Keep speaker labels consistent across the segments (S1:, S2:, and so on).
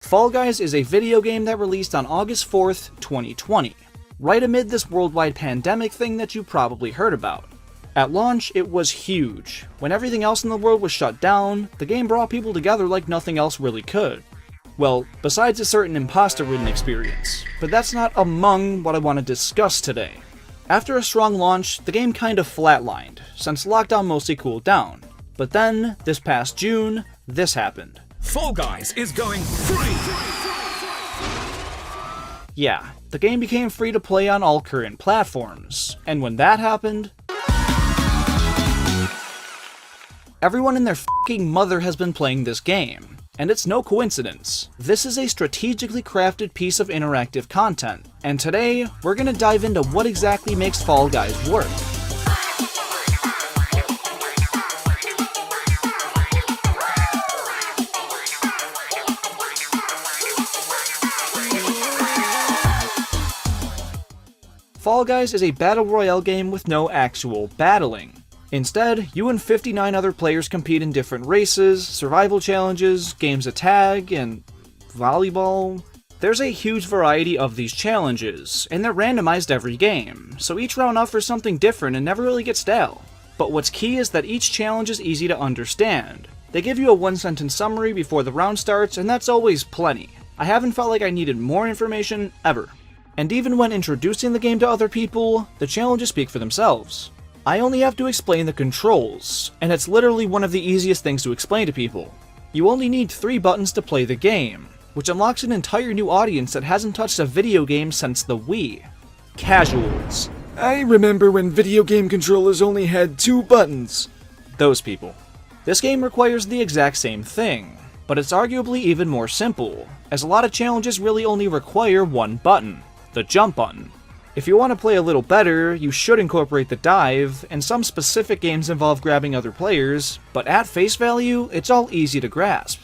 S1: Fall Guys is a video game that released on August 4th, 2020, right amid this worldwide pandemic thing that you probably heard about. At launch, it was huge. When everything else in the world was shut down, the game brought people together like nothing else really could. Well, besides a certain imposter-ridden experience, but that's not among what I want to discuss today. After a strong launch, the game kind of flatlined, since lockdown mostly cooled down. But then, this past June, this happened.
S2: Fall Guys is going free!
S1: Yeah, the game became free to play on all current platforms, and when that happened, everyone and their f***ing mother has been playing this game. And it's no coincidence. This is a strategically crafted piece of interactive content, and today, we're gonna dive into what exactly makes Fall Guys work. Fall Guys is a battle royale game with no actual battling. Instead, you and 59 other players compete in different races, survival challenges, games of tag, and volleyball. There's a huge variety of these challenges, and they're randomized every game, so each round offers something different and never really gets stale. But what's key is that each challenge is easy to understand. They give you a one-sentence summary before the round starts, and that's always plenty. I haven't felt like I needed more information ever. And even when introducing the game to other people, the challenges speak for themselves. I only have to explain the controls, and it's literally one of the easiest things to explain to people. You only need 3 buttons to play the game, which unlocks an entire new audience that hasn't touched a video game since the Wii. Casuals.
S3: I remember when video game controllers only had 2 buttons.
S1: Those people. This game requires the exact same thing, but it's arguably even more simple, as a lot of challenges really only require 1 button. The jump button. If you want to play a little better, you should incorporate the dive, and some specific games involve grabbing other players, but at face value, it's all easy to grasp.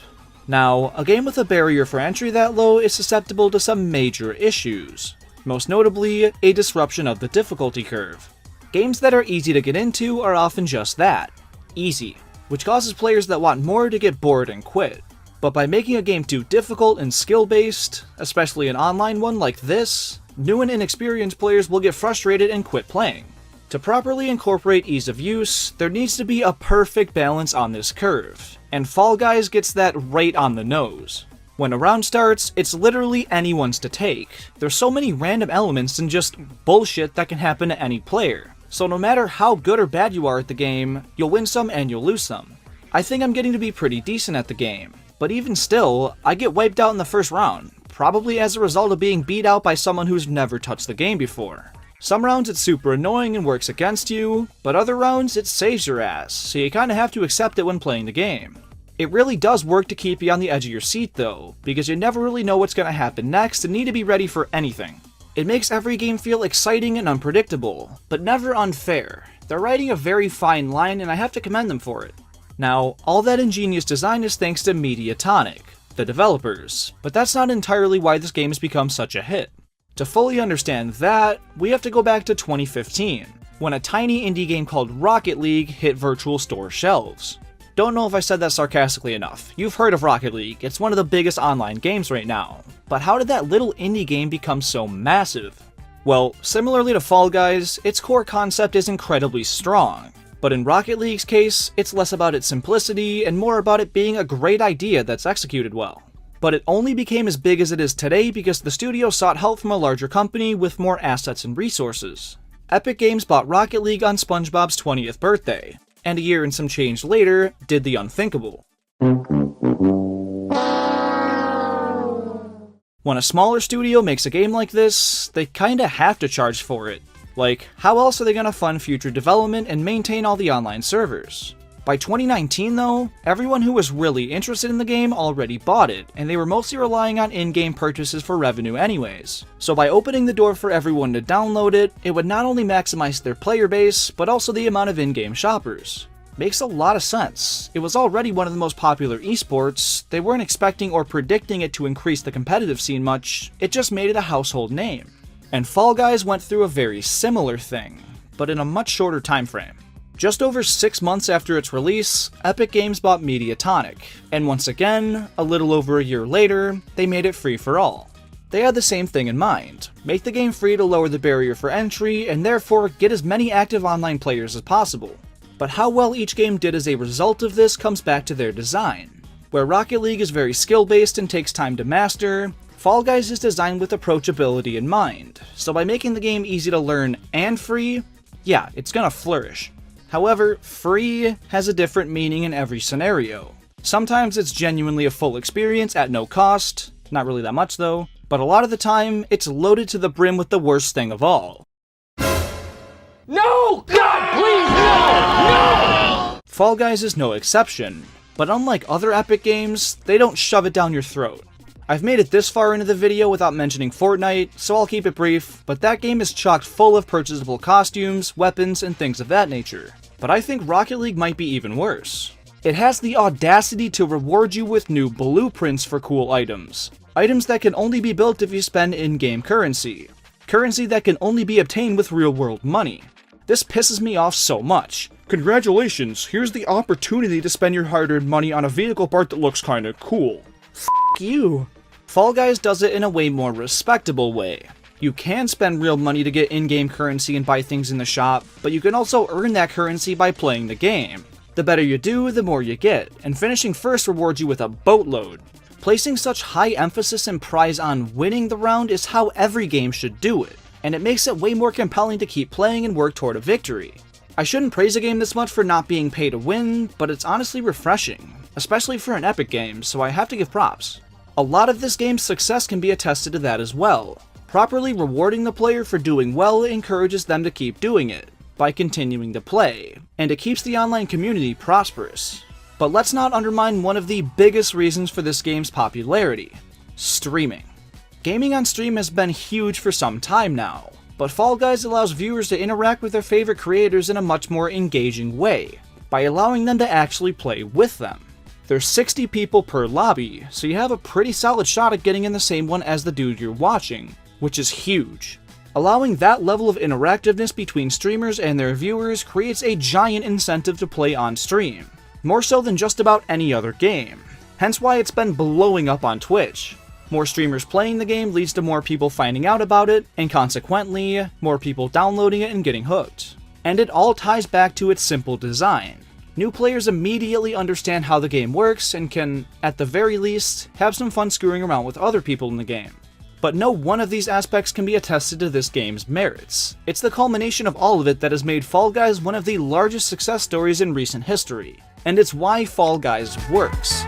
S1: Now, a game with a barrier for entry that low is susceptible to some major issues, most notably, a disruption of the difficulty curve. Games that are easy to get into are often just that, easy, which causes players that want more to get bored and quit. But by making a game too difficult and skill-based, especially an online one like this, new and inexperienced players will get frustrated and quit playing. To properly incorporate ease of use, there needs to be a perfect balance on this curve, and Fall Guys gets that right on the nose. When a round starts, it's literally anyone's to take. There's so many random elements and just bullshit that can happen to any player, so no matter how good or bad you are at the game, you'll win some and you'll lose some. I think I'm getting to be pretty decent at the game. But even still, I get wiped out in the first round, probably as a result of being beat out by someone who's never touched the game before. Some rounds it's super annoying and works against you, but other rounds it saves your ass, so you kinda have to accept it when playing the game. It really does work to keep you on the edge of your seat though, because you never really know what's gonna happen next and need to be ready for anything. It makes every game feel exciting and unpredictable, but never unfair. They're riding a very fine line and I have to commend them for it. Now, all that ingenious design is thanks to Mediatonic, the developers, but that's not entirely why this game has become such a hit. To fully understand that, we have to go back to 2015, when a tiny indie game called Rocket League hit Virtual Store shelves. Don't know if I said that sarcastically enough. You've heard of Rocket League, it's one of the biggest online games right now. But how did that little indie game become so massive? Well, similarly to Fall Guys, its core concept is incredibly strong. But in Rocket League's case, it's less about its simplicity and more about it being a great idea that's executed well. But it only became as big as it is today because the studio sought help from a larger company with more assets and resources. Epic Games bought Rocket League on SpongeBob's 20th birthday, and a year and some change later, did the unthinkable. When a smaller studio makes a game like this, they kinda have to charge for it. Like, how else are they gonna fund future development and maintain all the online servers? By 2019 though, everyone who was really interested in the game already bought it, and they were mostly relying on in-game purchases for revenue anyways. So by opening the door for everyone to download it, it would not only maximize their player base, but also the amount of in-game shoppers. Makes a lot of sense. It was already one of the most popular esports, they weren't expecting or predicting it to increase the competitive scene much, it just made it a household name. And Fall Guys went through a very similar thing, but in a much shorter time frame. Just over 6 months after its release, Epic Games bought Mediatonic, and once again, a little over a year later, they made it free for all. They had the same thing in mind: make the game free to lower the barrier for entry and therefore get as many active online players as possible. But how well each game did as a result of this comes back to their design. Where Rocket League is very skill-based and takes time to master, Fall Guys is designed with approachability in mind, so by making the game easy to learn and free, yeah, it's gonna flourish. However, free has a different meaning in every scenario. Sometimes it's genuinely a full experience at no cost, not really that much though, but a lot of the time, it's loaded to the brim with the worst thing of all.
S4: No! God, please, no! No!
S1: Fall Guys is no exception, but unlike other Epic games, they don't shove it down your throat. I've made it this far into the video without mentioning Fortnite, so I'll keep it brief, but that game is chock full of purchasable costumes, weapons, and things of that nature. But I think Rocket League might be even worse. It has the audacity to reward you with new blueprints for cool items. Items that can only be built if you spend in-game currency. Currency that can only be obtained with real-world money. This pisses me off so much. Congratulations, here's the opportunity to spend your hard-earned money on a vehicle part that looks kinda cool. F you. Fall Guys does it in a way more respectable way. You can spend real money to get in-game currency and buy things in the shop, but you can also earn that currency by playing the game. The better you do, the more you get, and finishing first rewards you with a boatload. Placing such high emphasis and prize on winning the round is how every game should do it, and it makes it way more compelling to keep playing and work toward a victory. I shouldn't praise a game this much for not being pay to win, but it's honestly refreshing, especially for an Epic game, so I have to give props. A lot of this game's success can be attested to that as well. Properly rewarding the player for doing well encourages them to keep doing it, by continuing to play, and it keeps the online community prosperous. But let's not undermine one of the biggest reasons for this game's popularity: streaming. Gaming on stream has been huge for some time now, but Fall Guys allows viewers to interact with their favorite creators in a much more engaging way, by allowing them to actually play with them. There's 60 people per lobby, so you have a pretty solid shot at getting in the same one as the dude you're watching, which is huge. Allowing that level of interactiveness between streamers and their viewers creates a giant incentive to play on stream, more so than just about any other game, hence why it's been blowing up on Twitch. More streamers playing the game leads to more people finding out about it, and consequently, more people downloading it and getting hooked. And it all ties back to its simple design. New players immediately understand how the game works and can, at the very least, have some fun screwing around with other people in the game. But no one of these aspects can be attested to this game's merits. It's the culmination of all of it that has made Fall Guys one of the largest success stories in recent history, and it's why Fall Guys works.